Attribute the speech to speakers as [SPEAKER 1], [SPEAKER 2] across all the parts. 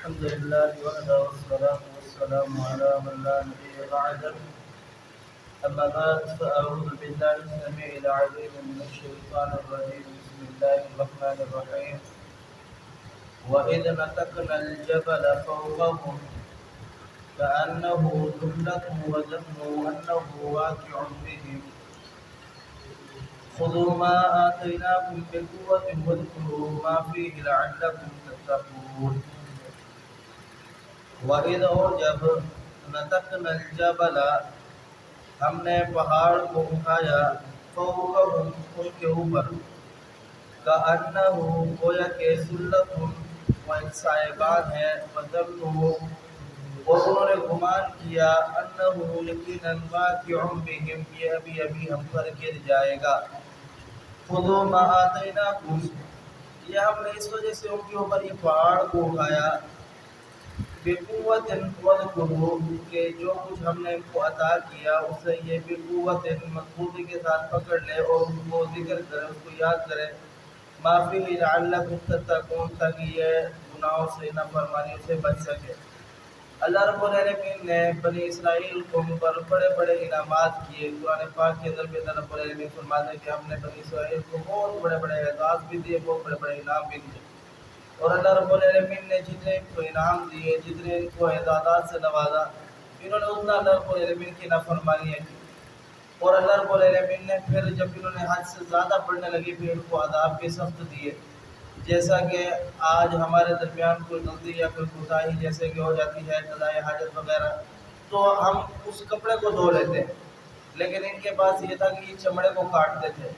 [SPEAKER 1] الحمد لله وحده والصلاة والسلام على من لا نبي بعده. أما بعد فأعوذ بالله السميع العليم من الشيطان الرجيم. بسم الله الرحمن الرحيم. وإذ نتقنا الجبل فوقهم كأنه ظلة وظنوا أنه واقع بهم خذوا ما آتيناكم بقوة واذكروا ما فيه لعلكم تتقون. وَإِذْ اور جب نَتَقْنَا الْجَبَلَ ہم نے پہاڑ کو اٹھایا فوقہم ان کے اوپر کأنہ گویا کہ ذلۃ وہ ایک سائبان ہے وظنوا اور انہوں نے گمان کیا انہ یقیناً واقع بہم یہ ابھی ہم پر گر جائے گا. خذوا ما آتیناکم یہ ہم نے اس وجہ سے ان کے اوپر یہ پہاڑ کو اٹھایا بقوت واذکروا کہ جو کچھ ہم نے ان کو عطا کیا اسے یہ بقوت مضبوطی کے ساتھ پکڑ لے اور اس کو ذکر کرے اس کو یاد کرے ما فیہ لعلکم تتقون تاکہ یہ گناہوں سے نافرمانیوں سے بچ سکے. اللہ رب العالمین نے بنی اسرائیل کو پر بڑے بڑے انعامات کیے. قرآن پاک کے اندر بھی اللہ رب العالمین فرماتے ہیں کہ ہم نے بنی اسرائیل کو بہت بڑے بڑے اعزاز بھی دیے بہت بڑے بڑے انعام بھی دیے. اور اللہ رب العالمین نے جتنے ان کو انعام دیے جتنے ان کو اعزازات سے نوازا انہوں نے اتنا اللہ رب العالمین کی نافرمانیاں کی. اور اللہ رب العالمین نے پھر جب انہوں نے حد سے زیادہ بڑھنے لگی پھر ان کو عذاب بھی سخت دیے. جیسا کہ آج ہمارے درمیان کوئی غلطی یا کوئی کوتاہی جیسے کہ ہو جاتی ہے قضائے حاجت وغیرہ تو ہم اس کپڑے کو دھو لیتے ہیں، لیکن ان کے پاس یہ تھا کہ یہ چمڑے کو کاٹتے تھے.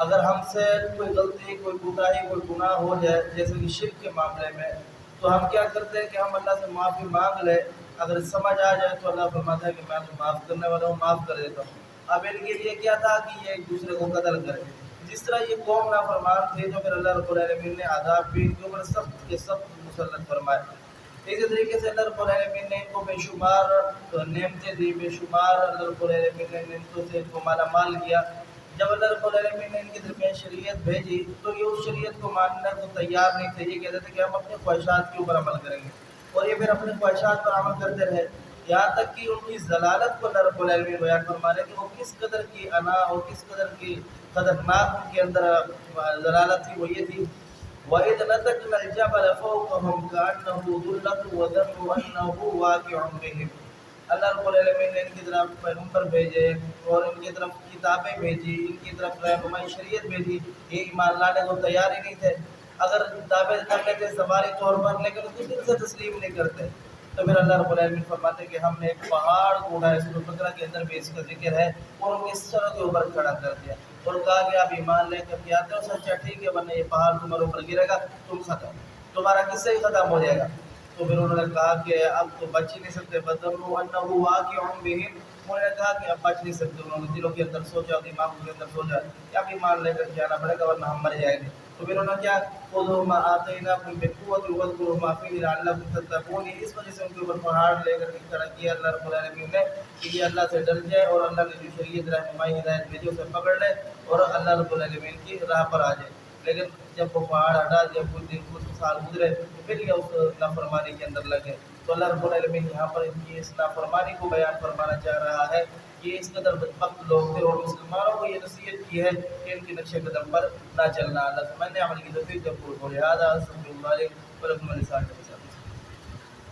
[SPEAKER 1] اگر ہم سے کوئی غلطی کوئی کوتاہی کوئی گناہ ہو جائے جیسے کہ شرک کے معاملے میں تو ہم کیا کرتے ہیں کہ ہم اللہ سے معافی مانگ لیں. اگر سمجھ آ جائے تو اللہ فرماتا ہے کہ میں تو معاف کرنے والا ہوں معاف کر دیتا ہوں. اب ان کے لیے کیا تھا کہ یہ ایک دوسرے کو قتل کرے. جس طرح یہ قوم نافرمان تھے تو پھر اللہ رب العالمین نے عذاب بھی ان کے اوپر سخت کے سخت مسلط فرمائے. اسی طریقے سے اللہ رب العالمین نے ان کو بے شمار نعمتیں دی بے شمار اللہ رب العالمین نے نعمتوں سے ان کو مالا مال کیا. جب اللہ رب العالمین نے ان کے درمیان شریعت بھیجی تو یہ اس شریعت کو ماننے کو تیار نہیں تھے. یہ کہتے تھے کہ ہم اپنے خواہشات کے اوپر عمل کریں گے اور یہ پھر اپنے خواہشات پر عمل کرتے رہے یہاں تک کہ ان کی ضلالت کو اللہ رب العالمین بیان فرما رہے کہ وہ کس قدر کی انا اور کس قدر کی خطرناک ان کے اندر ضلالت تھی. وہ یہ تھی وَإِذْ نَتَقْنَا الْجَبَلَ فَوْقَهُمْ كَأَنَّهُ ظُلَّةٌ وَظَنُّوا أَنَّهُ وَاقِعٌ بِهِمْ. اللہ رب العالمین نے ان کی طرف پیغمبر بھیجے اور ان کی طرف کتابیں بھیجی ان کی طرف رہنمائی شریعت بھیجی. یہ ایمان لانے کو تیار ہی نہیں تھے. اگر دعوے کر لیتے سواری طور پر لیکن اس دل سے تسلیم نہیں کرتے تو پھر اللہ رب العالمین فرماتے ہیں کہ ہم نے ایک پہاڑ کو اٹھایا. سورۃ البقرہ کے اندر بھی اس کا ذکر ہے اور ان کے سروں کے اوپر کھڑا کر دیا اور کہا کہ آپ ایمان لے کر کے آتے ہو سچا ٹھیک ہے ورنہ یہ پہاڑ تمہارے اوپر گرے گا تم ختم تمہارا قصہ ہی ختم ہو جائے گا. تو پھر انہوں نے کہا کہ اب تو بچ ہی نہیں سکتے. بَظَنُّوا أَنَّهُ واقع بِهِمْ. انہوں نے کہا کہ اب بچ نہیں سکتے. انہوں نے دلوں کے اندر سوچا دماغوں کے اندر سوچا کہ اب ایمان لے کر کے آنا پڑے گا ورنہ ہم مر جائیں گے. تو پھر انہوں نے کیا خُذُوا مَا آتَيْنَاكُمْ بِقُوَّةٍ وَاذْكُرُوا مَا فِيهِ لَعَلَّكُمْ تَتَّقُونَ. اس وجہ سے ان کے اوپر پہاڑ لے کر کے کھڑا کیا اللہ رب العالمین نے کہ یہ اللہ سے ڈر جائے اور اللہ نے جو شریعت رہنمائی ہدایت بھیجی اسے پکڑ لے اور اللہ رب العالمین کی راہ پر آ جائے. لیکن جب وہ پہاڑ ہٹا جب کچھ دن کچھ سال گزرے تو پھر یہ اس نافرمانی کے اندر لگے. تو اللہ رب العالمین یہاں پر ان کی اس نافرمانی کو بیان فرمانا چاہ رہا ہے. یہ اس قدر بدبخت لوگ تھے اور مسلمانوں کو یہ نصیحت کی ہے کہ ان کے نقش قدم پر نہ چلنا. اللہ سمجھنے عمل کی توفیق جب پور ہو لہٰذا سمجھ اللہ علیہ ولکم السلام.